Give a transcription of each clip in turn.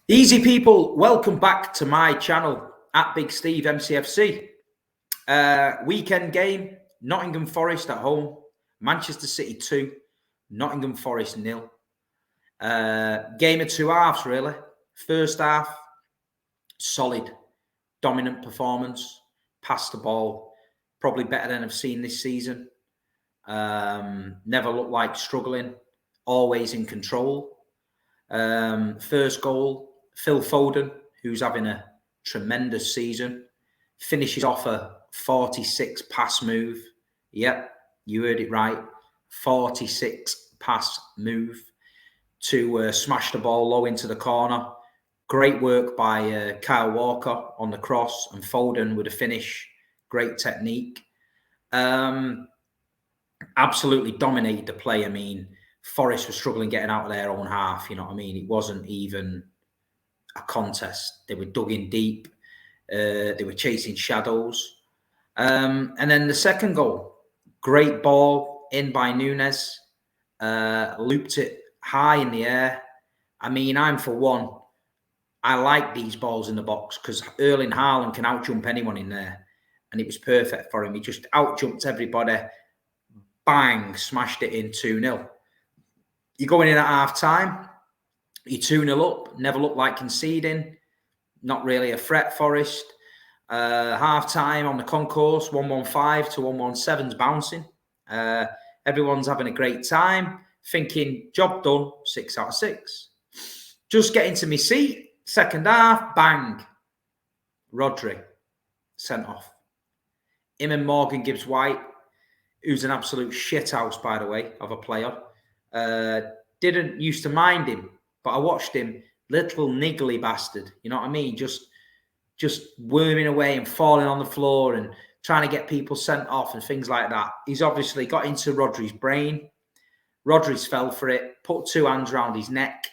Easy people, welcome back to my channel at Big Steve MCFC. Weekend game, Nottingham Forest at home, Manchester City 2, Nottingham Forest 0. Game of two halves, really. First half, solid, dominant performance, passed the ball, probably better than I've seen this season. Never looked like struggling, always in control. First goal, Phil Foden, who's having a tremendous season, finishes off a 46 pass move. Yep, you heard it right. 46 pass move to smash the ball low into the corner. Great work by Kyle Walker on the cross, and Foden with a finish. Great technique. Absolutely dominated the play. I mean, Forest was struggling getting out of their own half. You know what I mean? It wasn't even a contest. They were dug in deep. They were chasing shadows. And then the second goal, great ball in by Nunes. Looped it high in the air. I mean, I'm for one. I like these balls in the box because Erling Haaland can outjump anyone in there. And it was perfect for him. He just outjumped everybody. Bang, smashed it in 2-0. You're going in at half time. You're 2-0 up. Never looked like conceding. Not really a threat, Forest. Half time on the concourse, 115 to 117's bouncing. Everyone's having a great time. Thinking, job done, 6 out of 6. Just getting to my seat. Second half, bang. Rodri, sent off. Him and Morgan Gibbs-White, who's an absolute shithouse, by the way, of a player. Didn't used to mind him, but I watched him, little niggly bastard. You know what I mean? Just worming away and falling on the floor and trying to get people sent off and things like that. He's obviously got into Rodri's brain. Rodri's fell for it, put two hands around his neck,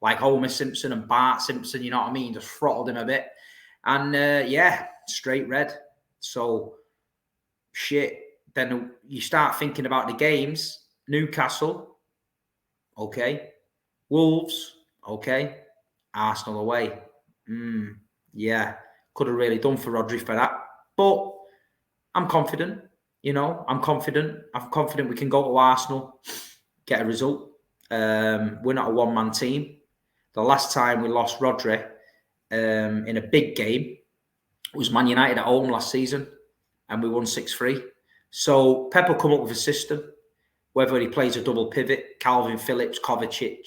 like Homer Simpson and Bart Simpson, you know what I mean? Just throttled him a bit. And yeah, straight red. So, shit. Then you start thinking about the games. Newcastle, okay. Wolves, okay. Arsenal away. Yeah, could have really done for Rodri for that. But I'm confident, you know. I'm confident we can go to Arsenal, get a result. We're not a one-man team. The last time we lost Rodri in a big game was Man United at home last season, and we won 6-3. So Pep will come up with a system, whether he plays a double pivot, Calvin Phillips, Kovacic,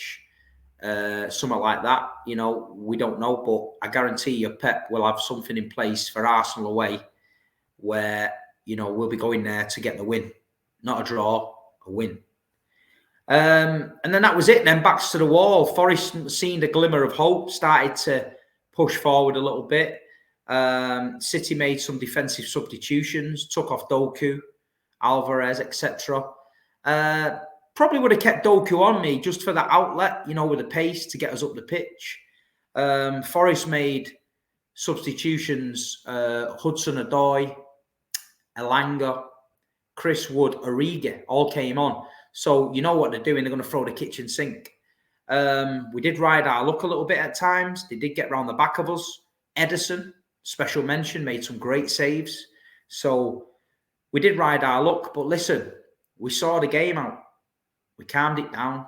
something like that. You know, we don't know, but I guarantee you Pep will have something in place for Arsenal away where, you know, we'll be going there to get the win. Not a draw, a win. And then that was it. Then backs to the wall. Forest seen the glimmer of hope, started to push forward a little bit. City made some defensive substitutions, took off Doku, Alvarez, etc. Probably would have kept Doku on me just for that outlet, you know, with the pace to get us up the pitch. Forest made substitutions, Hudson-Odoi, Elanga, Chris Wood, Origi, all came on. So you know what they're doing. They're going to throw the kitchen sink. We did ride our luck a little bit at times. They did get round the back of us. Edison, special mention, made some great saves. So we did ride our luck. But listen, we saw the game out. We calmed it down.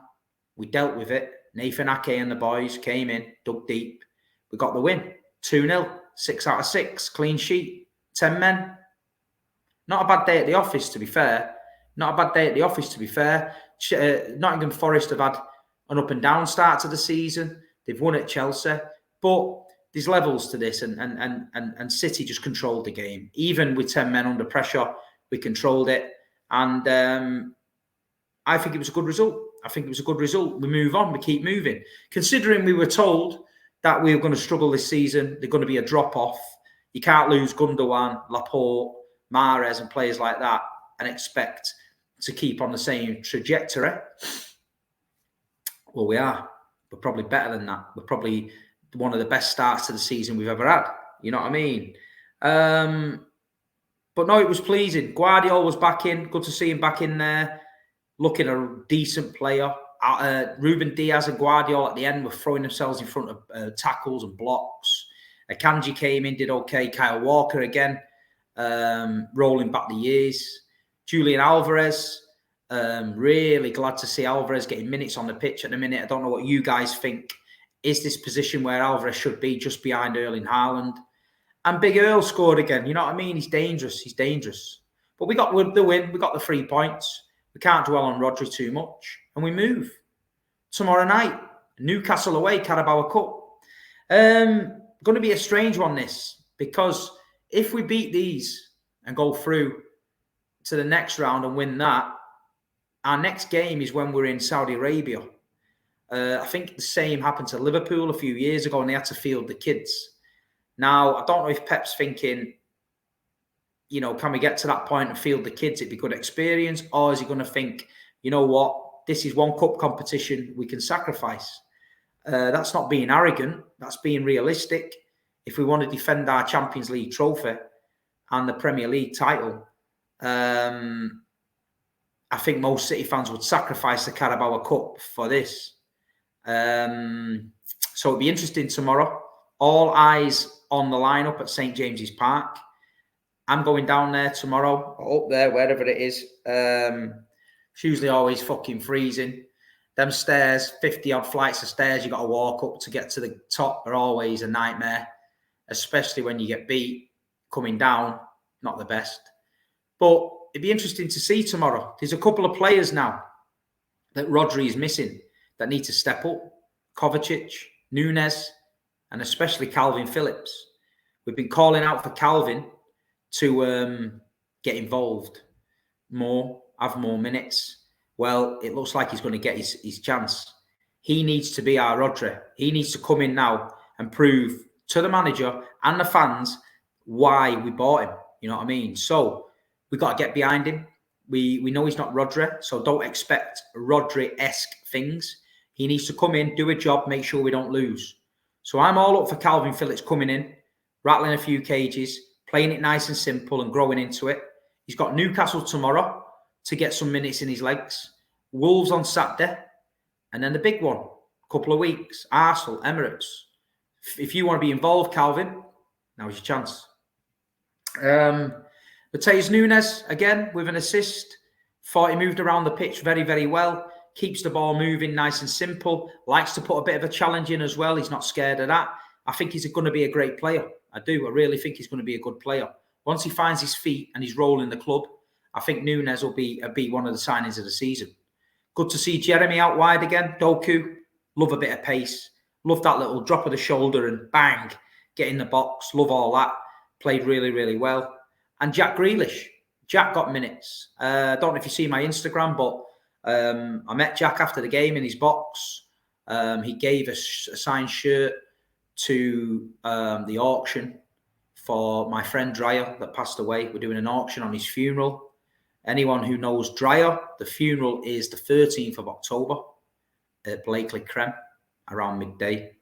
We dealt with it. Nathan Ake and the boys came in, dug deep. We got the win. 2-0, 6 out of 6, clean sheet, 10 men. Not a bad day at the office, to be fair. Not a bad day at the office, to be fair. Nottingham Forest have had an up and down start to the season. They've won at Chelsea. But there's levels to this, and City just controlled the game. Even with 10 men under pressure, we controlled it. And I think it was a good result. We move on. We keep moving. Considering we were told that we were going to struggle this season, there's going to be a drop-off. You can't lose Gundogan, Laporte, Mahrez and players like that and expect to keep on the same trajectory. Well, we are. We're probably better than that. We're probably one of the best starts to the season we've ever had. You know what I mean? But no, it was pleasing. Guardiola was back in. Good to see him back in there. Looking a decent player. Ruben Diaz and Guardiola at the end were throwing themselves in front of tackles and blocks. Akanji came in, did okay. Kyle Walker again, rolling back the years. Julian Alvarez, really glad to see Alvarez getting minutes on the pitch at the minute. I don't know what you guys think. Is this position where Alvarez should be, just behind Erling Haaland? And Big Earl scored again. You know what I mean? He's dangerous. He's dangerous. But we got the win. We got the 3 points. We can't dwell on Rodri too much. And we move. Tomorrow night, Newcastle away, Carabao Cup. Going to be a strange one, this. Because if we beat these and go through to the next round and win that, our next game is when we're in Saudi Arabia. I think the same happened to Liverpool a few years ago and they had to field the kids. Now, I don't know if Pep's thinking, you know, can we get to that point and field the kids? It'd be good experience. Or is he going to think, you know what, this is one cup competition we can sacrifice? That's not being arrogant. That's being realistic. If we want to defend our Champions League trophy and the Premier League title, I think most City fans would sacrifice the Carabao Cup for this. So it'll be interesting tomorrow. All eyes on the lineup at St. James's Park. I'm going down there tomorrow, up there, wherever it is. It's usually always fucking freezing. Them stairs, 50-odd flights of stairs you got to walk up to get to the top are always a nightmare, especially when you get beat coming down. Not the best. But it'd be interesting to see tomorrow. There's a couple of players now that Rodri is missing that need to step up. Kovacic, Nunes, and especially Calvin Phillips. We've been calling out for Calvin to get involved more, have more minutes. Well, it looks like he's going to get his chance. He needs to be our Rodri. He needs to come in now and prove to the manager and the fans why we bought him. You know what I mean? So we got to get behind him. We know he's not Rodri, so don't expect Rodri-esque things. He needs to come in, do a job, make sure we don't lose. So I'm all up for Calvin Phillips coming in, rattling a few cages, playing it nice and simple and growing into it. He's got Newcastle tomorrow to get some minutes in his legs. Wolves on Saturday. And then the big one, a couple of weeks, Arsenal, Emirates. If you want to be involved, Calvin, now's your chance. Mateus Nunes, again, with an assist. Thought he moved around the pitch very, very well. Keeps the ball moving nice and simple. Likes to put a bit of a challenge in as well. He's not scared of that. I think he's going to be a great player. I do. I really think he's going to be a good player. Once he finds his feet and his role in the club, I think Nunes will be one of the signings of the season. Good to see Jeremy out wide again. Doku, love a bit of pace. Love that little drop of the shoulder and bang, get in the box. Love all that. Played really, really well. And Jack Grealish. Jack got minutes. I don't know if you see my Instagram, but I met Jack after the game in his box. He gave a signed shirt to the auction for my friend Dreyer that passed away. We're doing an auction on his funeral. Anyone who knows Dreyer, the funeral is the 13th of October at Blakely Creme around midday.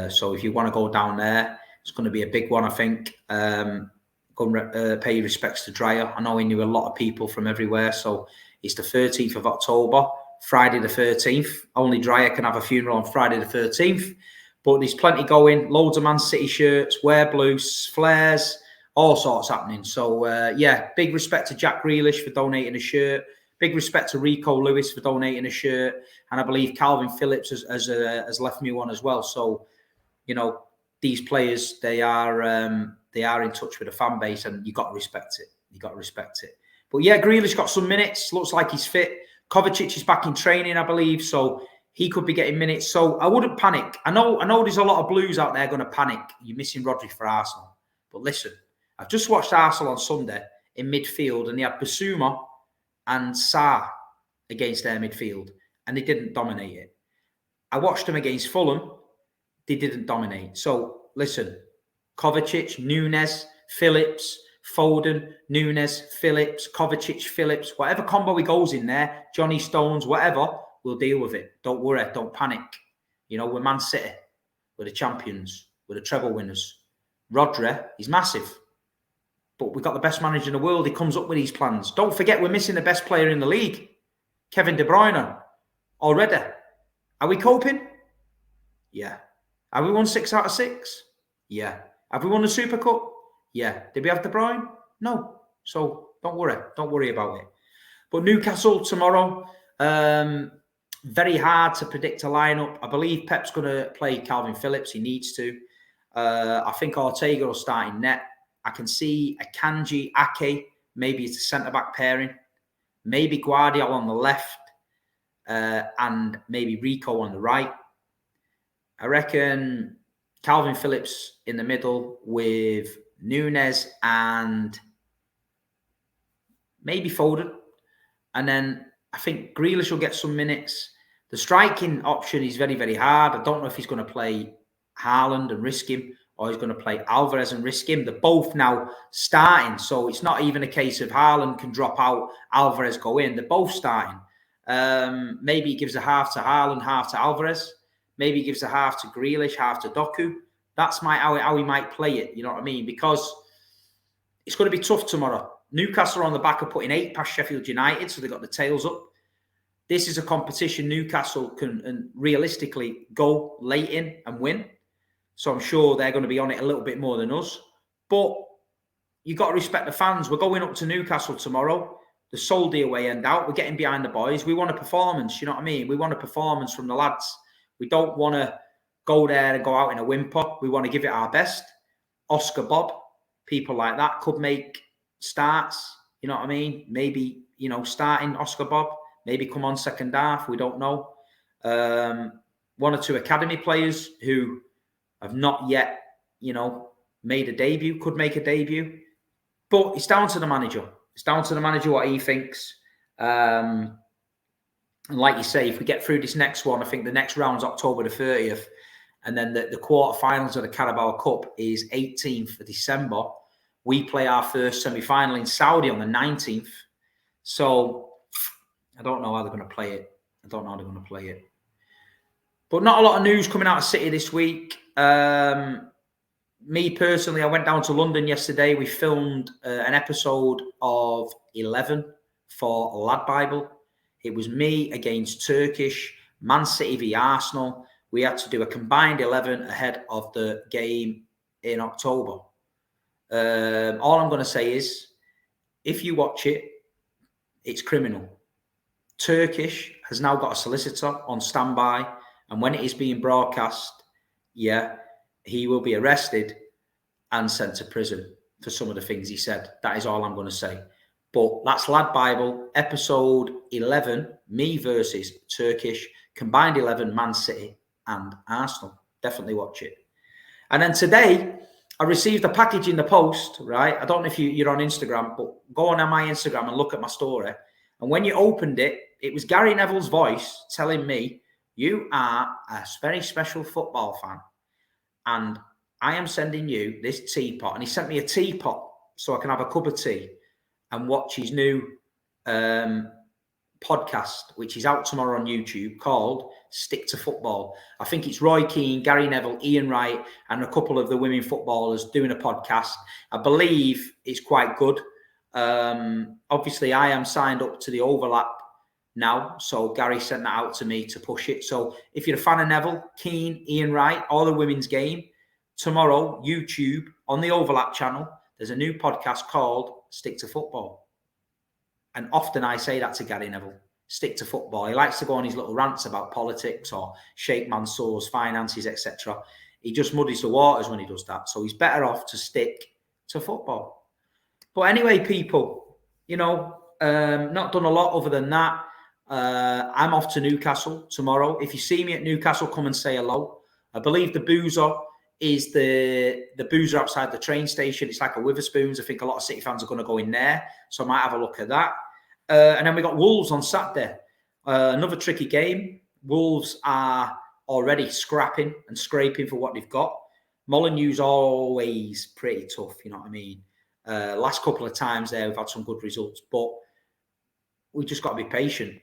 So if you want to go down there, it's going to be a big one, I think. Go and pay respects to Dreyer. I know he knew a lot of people from everywhere. So it's the 13th of October, Friday the 13th. Only Dreyer can have a funeral on Friday the 13th. But there's plenty going. Loads of Man City shirts, wear blues, flares, all sorts happening. So, yeah, big respect to Jack Grealish for donating a shirt. Big respect to Rico Lewis for donating a shirt. And I believe Calvin Phillips has left me one as well. So, you know, these players, they are in touch with the fan base and you got to respect it. You got to respect it. But yeah, Grealish got some minutes. Looks like he's fit. Kovacic is back in training, I believe. So he could be getting minutes. So I wouldn't panic. I know there's a lot of Blues out there going to panic. You're missing Rodri for Arsenal. But listen, I've just watched Arsenal on Sunday in midfield and they had Basuma and Sarr against their midfield and they didn't dominate it. I watched them against Fulham. They didn't dominate. So listen, Kovacic, Nunes, Phillips, Foden, Nunes, Phillips, Kovacic, Phillips, whatever combo he goes in there, Johnny Stones, whatever, we'll deal with it. Don't worry, don't panic. You know, we're Man City. We're the champions. We're the treble winners. Rodri, he's massive. But we've got the best manager in the world. He comes up with these plans. Don't forget we're missing the best player in the league, Kevin De Bruyne. already. Are we coping? Yeah. Have we won 6 out of 6? Yeah. Have we won the Super Cup? Yeah. Did we have De Bruyne? No. So don't worry. Don't worry about it. But Newcastle tomorrow, very hard to predict a lineup. I believe Pep's going to play Calvin Phillips. He needs to. I think Ortega will start in net. I can see Akanji, Ake, maybe it's a centre-back pairing. Maybe Guardiola on the left and maybe Rico on the right. I reckon Calvin Phillips in the middle with Nunes and maybe Foden. And then I think Grealish will get some minutes. The striking option is very, very hard. I don't know if he's going to play Haaland and risk him or he's going to play Alvarez and risk him. They're both now starting. So it's not even a case of Haaland can drop out, Alvarez go in. They're both starting. Maybe he gives a half to Haaland, half to Alvarez. Maybe he gives a half to Grealish, half to Doku. That's how he might play it. You know what I mean? Because it's going to be tough tomorrow. Newcastle are on the back of putting 8 past Sheffield United, so they've got the tails up. This is a competition Newcastle can realistically go late in and win. So I'm sure they're going to be on it a little bit more than us. But you've got to respect the fans. We're going up to Newcastle tomorrow. The sold the away end out. We're getting behind the boys. We want a performance, you know what I mean? We want a performance from the lads. We don't want to go there and go out in a whimper. We want to give it our best. Oscar Bob, people like that could make starts, you know what I mean? Maybe, starting Oscar Bob, maybe come on second half. We don't know. 1 or 2 academy players who have not yet, made a debut, could make a debut. But it's down to the manager. It's down to the manager what he thinks. And like you say, if we get through this next one, I think the next round's October the 30th. And then the quarterfinals of the Carabao Cup is 18th of December. We play our first semi-final in Saudi on the 19th. So I don't know how they're going to play it. But not a lot of news coming out of City this week. Me personally, I went down to London yesterday. We filmed an episode of 11 for Lad Bible. It was me against Turkish, Man City v Arsenal. We had to do a combined 11 ahead of the game in October. All I'm going to say is, if you watch it, it's criminal. Turkish has now got a solicitor on standby, and when it is being broadcast, he will be arrested and sent to prison for some of the things he said. That is all I'm going to say. But that's Lad Bible, episode 11, me versus Turkish, combined 11, Man City and Arsenal. Definitely watch it. And then today, I received a package in the post, right? I don't know if you're on Instagram, but go on my Instagram and look at my story. And when you opened it, it was Gary Neville's voice telling me, you are a very special football fan. And I am sending you this teapot. And he sent me a teapot so I can have a cup of tea and watch his new podcast, which is out tomorrow on YouTube, called Stick to Football. I think it's Roy Keane, Gary Neville, Ian Wright, and a couple of the women footballers doing a podcast. I believe it's quite good. Obviously, I am signed up to the overlap now, so Gary sent that out to me to push it. So if you're a fan of Neville, Keane, Ian Wright, or the women's game, tomorrow, YouTube, on the overlap channel, there's a new podcast called Stick to Football. And often I say that to Gary Neville, stick to football. He likes to go on his little rants about politics or Sheikh Mansour's finances, etc. He just muddies the waters when he does that. So he's better off to stick to football. But anyway, people, not done a lot other than that. I'm off to Newcastle tomorrow. If you see me at Newcastle, come and say hello. I believe the boozer is the boozer outside the train station. It's like a Witherspoons. I think a lot of City fans are going to go in there. So I might have a look at that. And then we got Wolves on Saturday. Another tricky game. Wolves are already scrapping and scraping for what they've got. Molineux's always pretty tough, you know what I mean? Last couple of times there, we've had some good results. But we just got to be patient.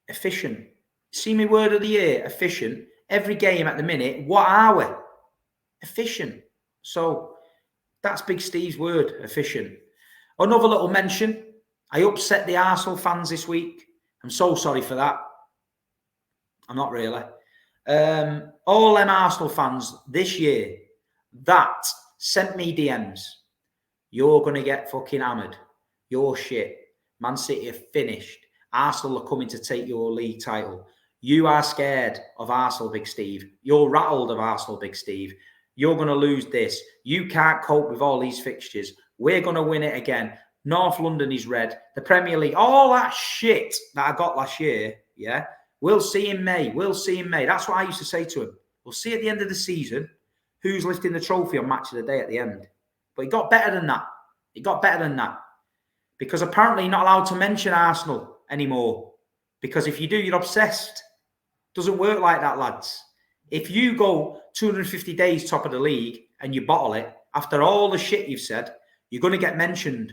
Efficient. See me word of the year, efficient. Every game at the minute, what are we? Efficient. So that's Big Steve's word, efficient. Another little mention. I upset the Arsenal fans this week. I'm so sorry for that. I'm not really. All them Arsenal fans this year that sent me DMs, you're going to get fucking hammered. You're shit. Man City are finished. Arsenal are coming to take your league title. You are scared of Arsenal, Big Steve. You're rattled of Arsenal, Big Steve. You're going to lose this. You can't cope with all these fixtures. We're going to win it again. North London is red. The Premier League, all that shit that I got last year, yeah, we'll see in May. We'll see in May. That's what I used to say to him. We'll see at the end of the season who's lifting the trophy on Match of the Day at the end. But he got better than that. He got better than that. Because apparently you're not allowed to mention Arsenal anymore. Because if you do, you're obsessed. Doesn't work like that, lads. If you go 250 days top of the league and you bottle it, after all the shit you've said, you're going to get mentioned.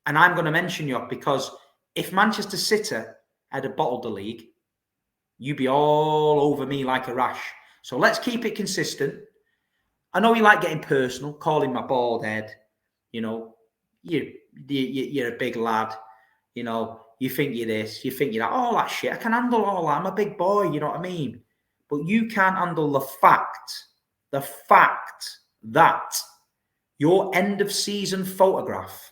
And I'm going to mention you because if Manchester City had bottled the league, you'd be all over me like a rash. So let's keep it consistent. I know you like getting personal, calling my bald head. You know, you're a big lad. You know, you think you're this, you think you're that. All that shit. I can handle all that. I'm a big boy, you know what I mean? But you can't handle the fact that your end of season photograph,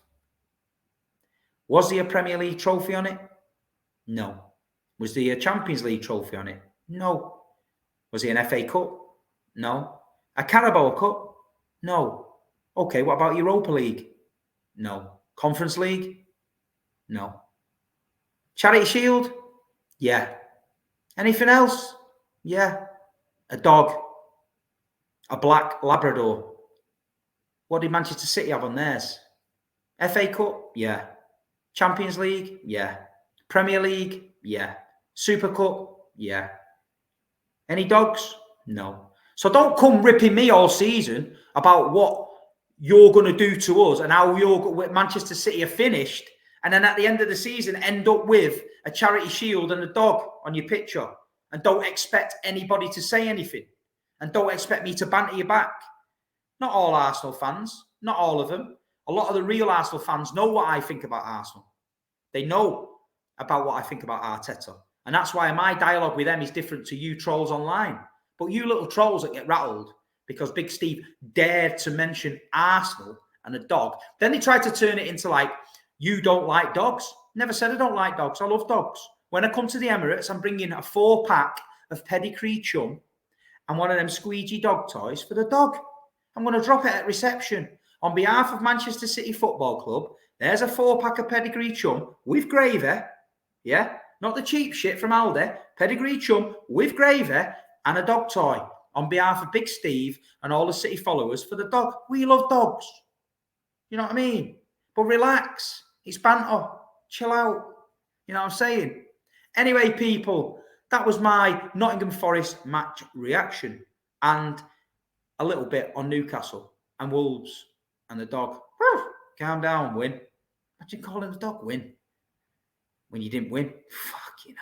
was there a Premier League trophy on it? No. Was there a Champions League trophy on it? No. Was there an FA Cup? No. A Carabao Cup? No. Okay, what about Europa League? No. Conference League? No. Charity Shield? Yeah. Anything else? Yeah. A dog. A black Labrador. What did Manchester City have on theirs? FA Cup? Yeah. Champions League? Yeah. Premier League? Yeah. Super Cup? Yeah. Any dogs? No. So don't come ripping me all season about what you're going to do to us and how Manchester City are finished, and then at the end of the season end up with a charity shield and a dog on your picture, and don't expect anybody to say anything, and don't expect me to banter you back. Not all Arsenal fans, not all of them. A lot of the real Arsenal fans know what I think about Arsenal. They know about what I think about Arteta. And that's why my dialogue with them is different to you trolls online. But you little trolls that get rattled because Big Steve dared to mention Arsenal and a dog. Then they tried to turn it into like, you don't like dogs. Never said I don't like dogs. I love dogs. When I come to the Emirates, I'm bringing a 4-pack of pedigree chum and one of them squeegee dog toys for the dog. I'm going to drop it at reception. On behalf of Manchester City Football Club, there's a 4-pack of pedigree chum with gravy. Yeah? Not the cheap shit from Aldi. Pedigree chum with gravy and a dog toy on behalf of Big Steve and all the City followers for the dog. We love dogs. You know what I mean? But relax. It's banter. Chill out. You know what I'm saying? Anyway, people, that was my Nottingham Forest match reaction and a little bit on Newcastle and Wolves and the dog. Woo! Calm down, win. Imagine calling the dog win when you didn't win. Fuck, you know.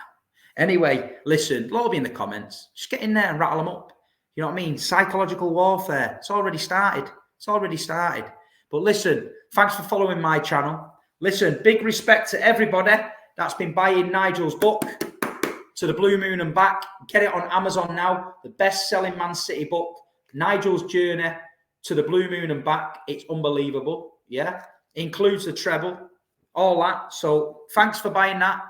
Anyway, listen, love me in the comments. Just get in there and rattle them up. You know what I mean? Psychological warfare. It's already started. It's already started. But listen, thanks for following my channel. Listen, big respect to everybody that's been buying Nigel's book, To the Blue Moon and Back. Get it on Amazon now. The best-selling Man City book. Nigel's Journey to the Blue Moon and Back. It's unbelievable. Yeah. Includes the treble. All that. So thanks for buying that.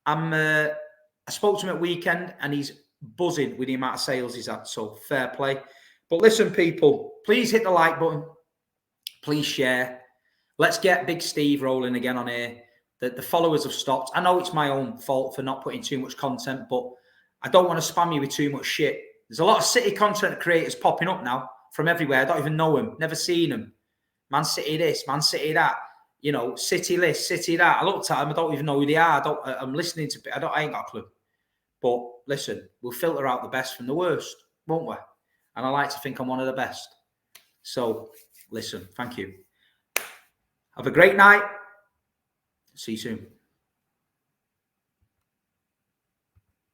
I spoke to him at weekend and he's buzzing with the amount of sales he's had. So fair play. But listen, people, please hit the like button. Please share. Let's get Big Steve rolling again on here. The followers have stopped. I know it's my own fault for not putting too much content, but I don't want to spam you with too much shit. There's a lot of City content creators popping up now from everywhere. I don't even know them. Never seen them. Man City this, Man City that. You know, City this, City that. I looked at them. I don't even know who they are. I'm listening to. I ain't got a clue. But listen, we'll filter out the best from the worst, won't we? And I like to think I'm one of the best. So listen, thank you. Have a great night. See you soon.